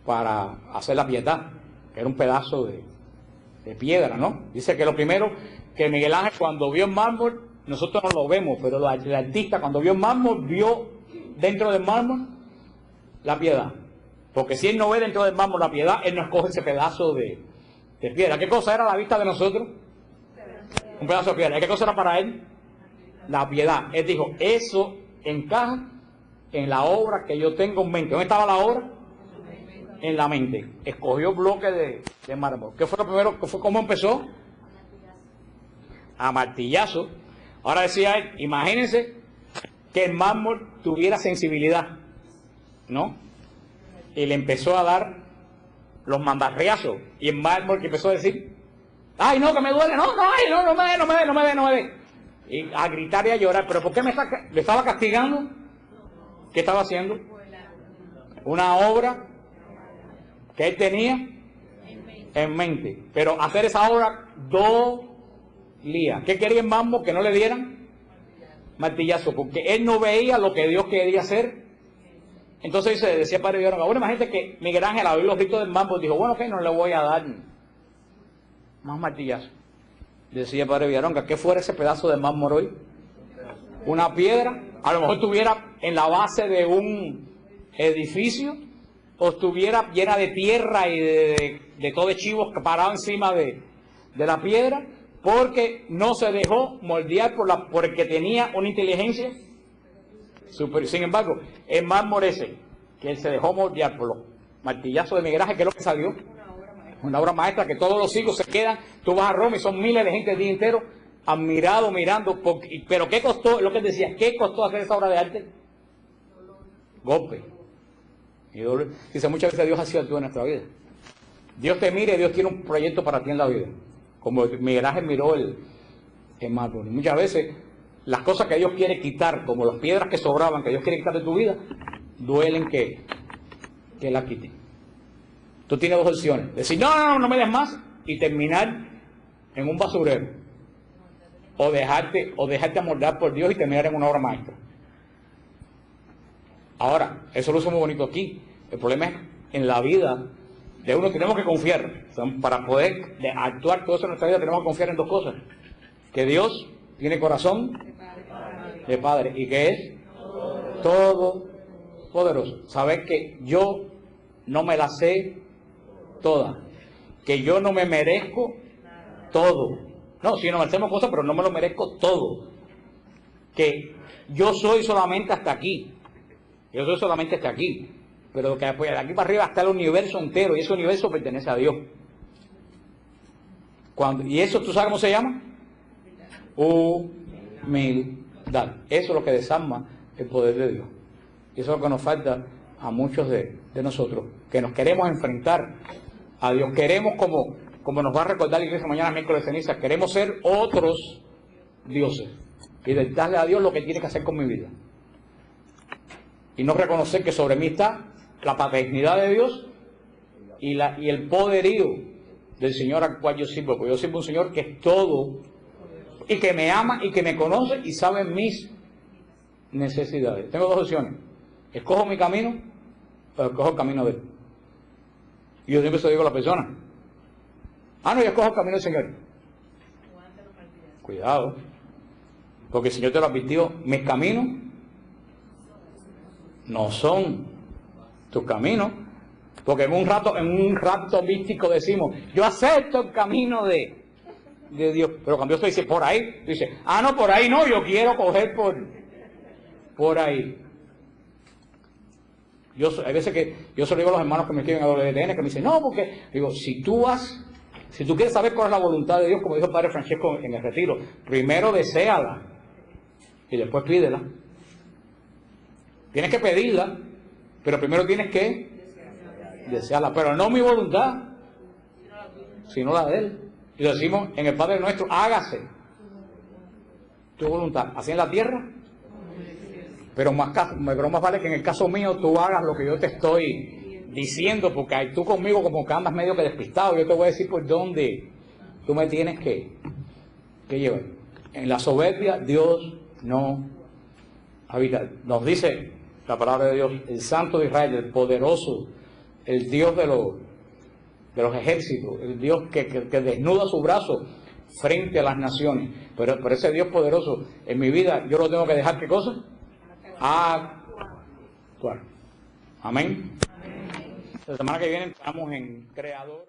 S1: para hacer la piedad, que era un pedazo de piedra, ¿no? Dice que lo primero que Miguel Ángel cuando vio el mármol, nosotros no lo vemos, pero el artista cuando vio el mármol, vio dentro del mármol la piedad. Porque si él no ve dentro del mármol la piedad, él no escoge ese pedazo de piedra. ¿Qué cosa era a la vista de nosotros? Un pedazo de piedra. ¿Qué cosa era para él? La piedad. Él dijo, eso encaja en la obra que yo tengo en mente. ¿Dónde estaba la obra? En la mente. Escogió bloque de mármol. ¿Qué fue lo primero? ¿Cómo empezó? A martillazo. Ahora decía él, imagínense que el mármol tuviera sensibilidad, ¿no? Y le empezó a dar los mandarriazos. Y el mármol que empezó a decir, ay, no, que me duele, no me ve. Y a gritar y a llorar. ¿Pero por qué le estaba castigando? ¿Qué estaba haciendo? Una obra que él tenía en mente. Pero hacer esa obra dolía. ¿Qué quería el mármol? Que no le dieran martillazo. Porque él no veía lo que Dios quería hacer. Entonces decía padre Villaronga, bueno, imagínate que Miguel Ángel al oír los gritos del mármol dijo, bueno, que no le voy a dar más martillazos. Decía padre Villaronga, ¿qué fuera ese pedazo de mármol hoy? Una piedra A lo mejor estuviera en la base de un edificio o estuviera llena de tierra y de todo de chivos parado encima de la piedra, porque no se dejó moldear por el que tenía una inteligencia superior. Sin embargo, es más ese que él se dejó moldear por los martillazos de migraje, que es lo que salió. Una obra maestra que todos los siglos se quedan. Tú vas a Roma y son miles de gente el día entero admirado, mirando. Pero ¿qué costó? Lo que él decía, ¿qué costó hacer esa obra de arte? Golpe. Y dolor. Dice, muchas veces Dios ha sido actúa en nuestra vida. Dios te mire, Dios tiene un proyecto para ti en la vida. Como Miguel Ángel miró el mármol. Muchas veces las cosas que Dios quiere quitar, como las piedras que sobraban, que Dios quiere quitar de tu vida, duelen que la quiten. Tú tienes dos opciones. Decir, no me des más, y terminar en un basurero. O dejarte amoldar por Dios y terminar en una obra maestra. Ahora, eso lo uso muy bonito aquí. El problema es en la vida de uno tenemos que confiar. O sea, para poder actuar todo eso en nuestra vida tenemos que confiar en dos cosas. Que Dios tiene corazón de Padre y que es todopoderoso. Saber que yo no me la sé toda. Que yo no me merezco todo. No, si no me hacemos cosas, pero no me lo merezco todo. Que yo soy solamente hasta aquí. Yo soy solamente hasta aquí. Pero que de aquí para arriba está el universo entero. Y ese universo pertenece a Dios. Y eso, ¿tú sabes cómo se llama? Humildad. Eso es lo que desarma el poder de Dios. Y eso es lo que nos falta a muchos de nosotros. Que nos queremos enfrentar a Dios. Queremos, como nos va a recordar la iglesia mañana, miércoles de ceniza, queremos ser otros dioses. Y darle a Dios lo que tiene que hacer con mi vida. Y no reconocer que sobre mí está la paternidad de Dios y el poderío del Señor al cual yo sirvo. Porque yo sirvo a un Señor que es todo y que me ama y que me conoce y sabe mis necesidades. Tengo dos opciones. Escojo mi camino o escojo el camino de Él. Y yo siempre se lo digo a la persona. No, yo escojo el camino del Señor. Cuidado. Porque el Señor te lo advirtió. Mis caminos no son tus caminos. Porque en un rato místico decimos, yo acepto el camino de Dios. Pero cuando Dios te dice por ahí, tú dices, no, por ahí no, yo quiero coger por ahí. Hay veces que yo se lo digo a los hermanos que me escriben a WTN, que me dicen, no, porque, digo, si tú quieres saber cuál es la voluntad de Dios, como dijo el Padre Francesco en el retiro, primero deséala y después pídela. Tienes que pedirla, pero primero tienes que desearla, pero no mi voluntad, sino la de Él. Y lo decimos en el Padre Nuestro, hágase tu voluntad, así en la tierra, pero más vale que en el caso mío tú hagas lo que yo te estoy diciendo, porque tú conmigo como que andas medio que despistado, yo te voy a decir por dónde tú me tienes que llevar. En la soberbia Dios no habita. Nos dice la palabra de Dios, el Santo de Israel, el poderoso, el Dios de los ejércitos, el Dios que desnuda su brazo frente a las naciones. Pero ese Dios poderoso en mi vida, yo lo tengo que dejar, ¿qué cosa? Actuar. Amén. La semana que viene estamos en Creador.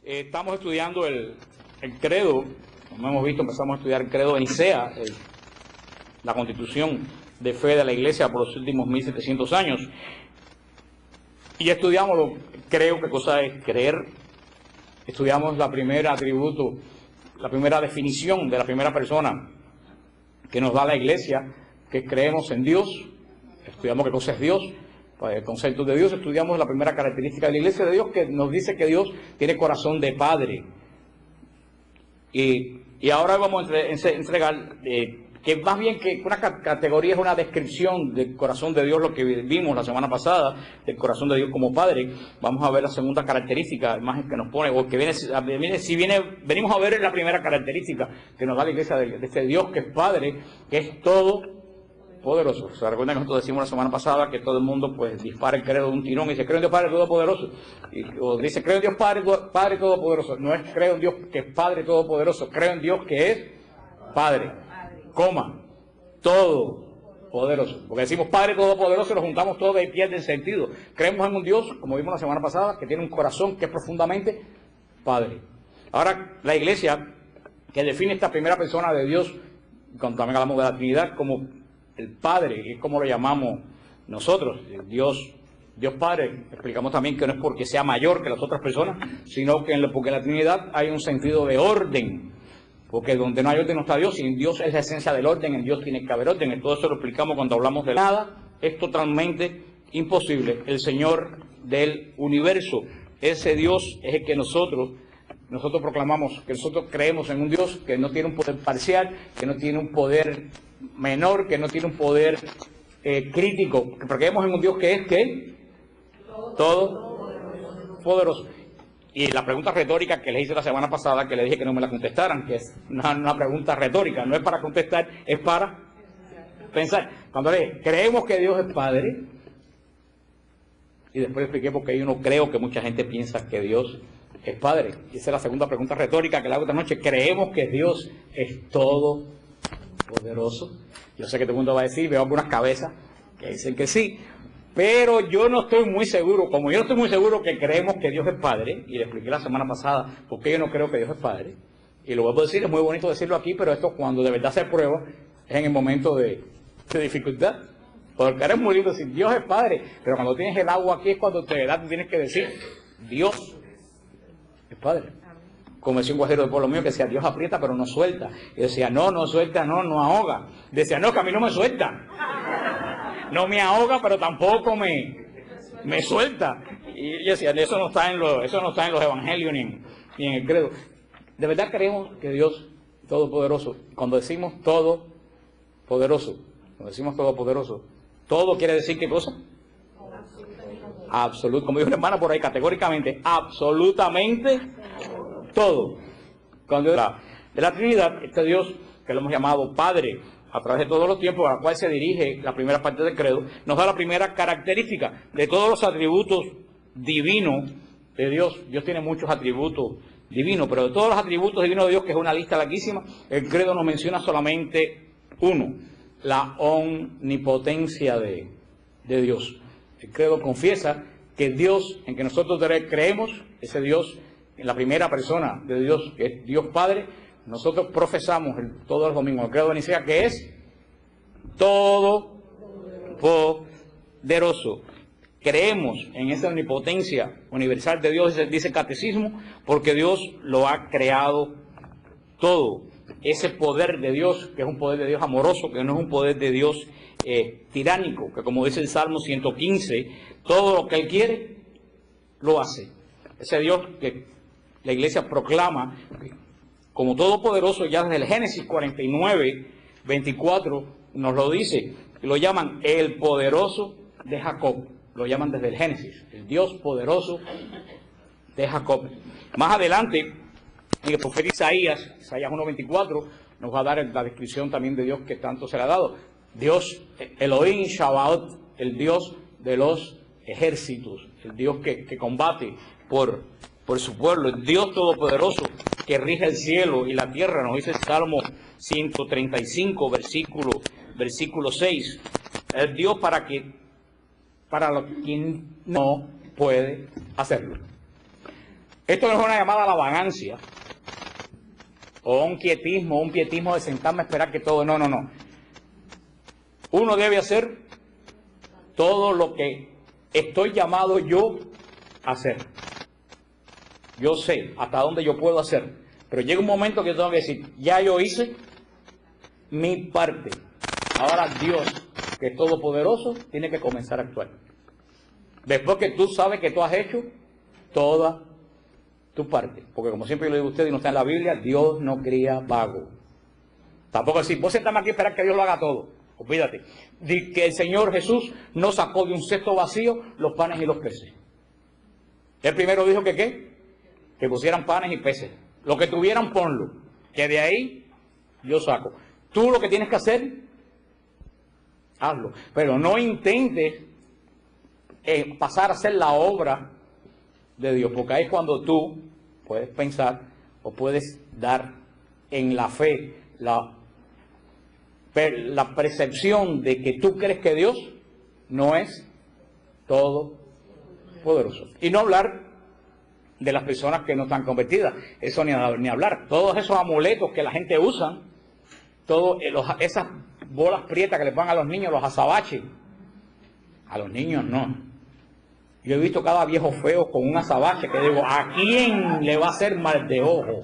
S1: Estamos estudiando el credo, como hemos visto, empezamos a estudiar el credo de Nicea, la constitución de fe de la Iglesia por los últimos 1700 años. Y estudiamos, creo qué cosa es creer. Estudiamos la primera atributo, la primera definición de la primera persona que nos da la Iglesia, que creemos en Dios. Estudiamos qué cosa es Dios, el concepto de Dios. Estudiamos la primera característica de la Iglesia de Dios, que nos dice que Dios tiene corazón de Padre. Y ahora vamos a entregar, que más bien que una categoría es una descripción del corazón de Dios, lo que vimos la semana pasada, del corazón de Dios como Padre. Vamos a ver la segunda característica, la imagen que nos pone, o que venimos a ver la primera característica que nos da la Iglesia de este Dios que es Padre, que es todo poderoso. O sea, recuerden que nosotros decimos la semana pasada que todo el mundo pues dispara el credo de un tirón y dice, creo en Dios Padre Todopoderoso. O dice, creo en Dios Padre Todopoderoso. No es creo en Dios que es Padre Todopoderoso, creo en Dios que es Padre, Todopoderoso. Porque decimos Padre Todopoderoso y lo juntamos todo y pierde el sentido. Creemos en un Dios, como vimos la semana pasada, que tiene un corazón que es profundamente Padre. Ahora, la Iglesia, que define esta primera persona de Dios, cuando también hablamos de la Trinidad, como el Padre, y es como lo llamamos nosotros, Dios Padre. Explicamos también que no es porque sea mayor que las otras personas, sino que porque en la Trinidad hay un sentido de orden, porque donde no hay orden no está Dios, y en Dios es la esencia del orden, en Dios tiene que haber orden. Todo eso lo explicamos cuando hablamos de nada, es totalmente imposible. El Señor del universo, ese Dios es el que nosotros proclamamos, que nosotros creemos en un Dios que no tiene un poder parcial, que no tiene un poder menor, que no tiene un poder crítico, porque creemos en un Dios que es ¿qué? Todo poderoso. Y la pregunta retórica que les hice la semana pasada, que les dije que no me la contestaran, que es una pregunta retórica, no es para contestar, es para pensar. Cuando le dije, creemos que Dios es Padre, y después expliqué por qué yo no creo que mucha gente piensa que Dios es Padre. Y esa es la segunda pregunta retórica que le hago esta noche. ¿Creemos que Dios es todopoderoso? Yo sé que todo el mundo va a decir, veo algunas cabezas que dicen que sí, pero yo no estoy muy seguro. Como yo no estoy muy seguro que creemos que Dios es Padre, y le expliqué la semana pasada por qué yo no creo que Dios es Padre, y lo vuelvo a decir, es muy bonito decirlo aquí, pero esto cuando de verdad se prueba es en el momento de dificultad. Porque ahora es muy lindo decir Dios es Padre, pero cuando tienes el agua aquí es cuando de verdad tienes que decir Dios es Padre. Como decía un guajiro del pueblo mío que decía, Dios aprieta pero no suelta. Y decía, no suelta, no ahoga. Decía, no, que a mí no me suelta. No me ahoga, pero tampoco me suelta. Y yo decía, eso no está en los evangelios ni en el credo. De verdad creemos que Dios todopoderoso. Cuando decimos todopoderoso, todo quiere decir ¿qué cosa? Absoluto, como dijo una hermana por ahí categóricamente, absolutamente todo. Cuando de la Trinidad, este Dios que lo hemos llamado Padre a través de todos los tiempos, a la cual se dirige la primera parte del credo, nos da la primera característica de todos los atributos divinos de Dios. Dios tiene muchos atributos divinos, pero de todos los atributos divinos de Dios, que es una lista larguísima, el credo nos menciona solamente uno: la omnipotencia de Dios. El credo confiesa que Dios en que nosotros creemos, ese Dios, en la primera persona de Dios, que es Dios Padre, nosotros profesamos todos los domingos el credo de Nicea, que es todopoderoso. Creemos en esa omnipotencia universal de Dios, dice el catecismo, porque Dios lo ha creado todo. Ese poder de Dios, que es un poder de Dios amoroso, que no es un poder de Dios tiránico, que como dice el Salmo 115, todo lo que Él quiere, lo hace. Ese Dios que la Iglesia proclama como todopoderoso, ya desde el Génesis 49, 24, nos lo dice, lo llaman el poderoso de Jacob, lo llaman desde el Génesis, el Dios poderoso de Jacob. Más adelante, en el profeta Isaías 1:24, nos va a dar la descripción también de Dios que tanto se le ha dado. Dios, Elohim Shabaoth, el Dios de los ejércitos, el Dios que combate por su pueblo, el Dios todopoderoso que rige el cielo y la tierra, nos dice el Salmo 135, versículo 6. El Dios para lo que no puede hacerlo. Esto no es una llamada a la vagancia, o un pietismo de sentarme a esperar que todo, no. Uno debe hacer todo lo que estoy llamado yo a hacer. Yo sé hasta dónde yo puedo hacer, pero llega un momento que yo tengo que decir, ya yo hice mi parte. Ahora Dios, que es todopoderoso, tiene que comenzar a actuar. Después que tú sabes que tú has hecho toda tu parte. Porque como siempre yo le digo a ustedes, y no está en la Biblia, Dios no cría vago. Tampoco decir, vos sentame aquí y esperar que Dios lo haga todo. Olvídate. Que el Señor Jesús no sacó de un cesto vacío los panes y los peces. Él primero dijo que ¿qué? Que pusieran panes y peces. Lo que tuvieran, ponlo. Que de ahí yo saco. Tú lo que tienes que hacer, hazlo. Pero no intentes pasar a ser la obra de Dios. Porque ahí es cuando tú puedes pensar o puedes dar en la fe la percepción de que tú crees que Dios no es todopoderoso. Y no hablar de las personas que no están convertidas. Eso ni hablar. Todos esos amuletos que la gente usa, esas bolas prietas que le ponen a los niños, los azabaches. A los niños no. Yo he visto cada viejo feo con un azabache que digo, ¿a quién le va a hacer mal de ojo?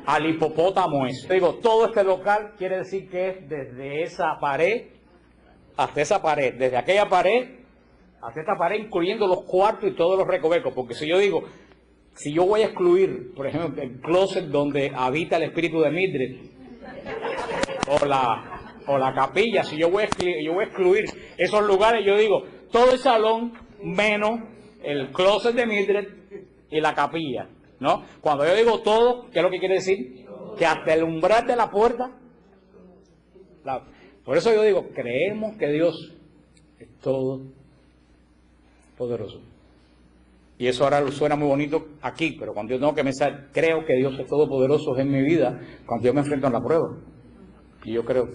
S1: Al hipopótamo eso. Digo, todo este local quiere decir que es desde esa pared hasta esa pared, desde aquella pared hasta esta pared, incluyendo los cuartos y todos los recovecos. Porque si yo digo, si yo voy a excluir, por ejemplo, el closet donde habita el espíritu de Mildred, o la capilla, si yo voy a excluir esos lugares, yo digo, todo el salón menos el closet de Mildred y la capilla, ¿no? Cuando yo digo todo, ¿qué es lo que quiere decir? Que hasta el umbral de la puerta. Por eso yo digo, creemos que Dios es todopoderoso. Y eso ahora suena muy bonito aquí, pero cuando yo tengo que pensar, creo que Dios es todopoderoso en mi vida, cuando yo me enfrento a la prueba. Y yo creo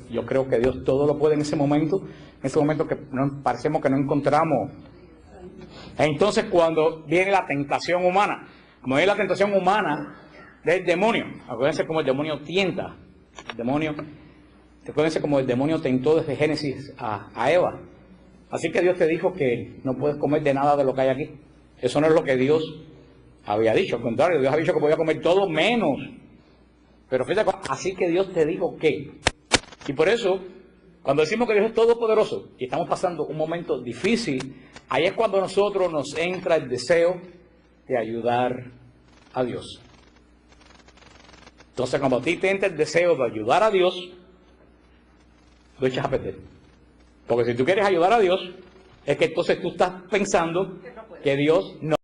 S1: que Dios todo lo puede en ese momento que parecemos que no encontramos. Entonces cuando viene la tentación humana, como viene la tentación humana del demonio, acuérdense como el demonio tienta, acuérdense como el demonio tentó desde Génesis a Eva. Así que Dios te dijo que no puedes comer de nada de lo que hay aquí. Eso no es lo que Dios había dicho, al contrario, Dios había dicho que podía comer todo menos. Pero fíjate, así que Dios te dijo que. Y por eso, cuando decimos que Dios es todopoderoso y estamos pasando un momento difícil, ahí es cuando a nosotros nos entra el deseo de ayudar a Dios. Entonces, cuando a ti te entra el deseo de ayudar a Dios, lo echas a perder. Porque si tú quieres ayudar a Dios, es que entonces tú estás pensando que Dios no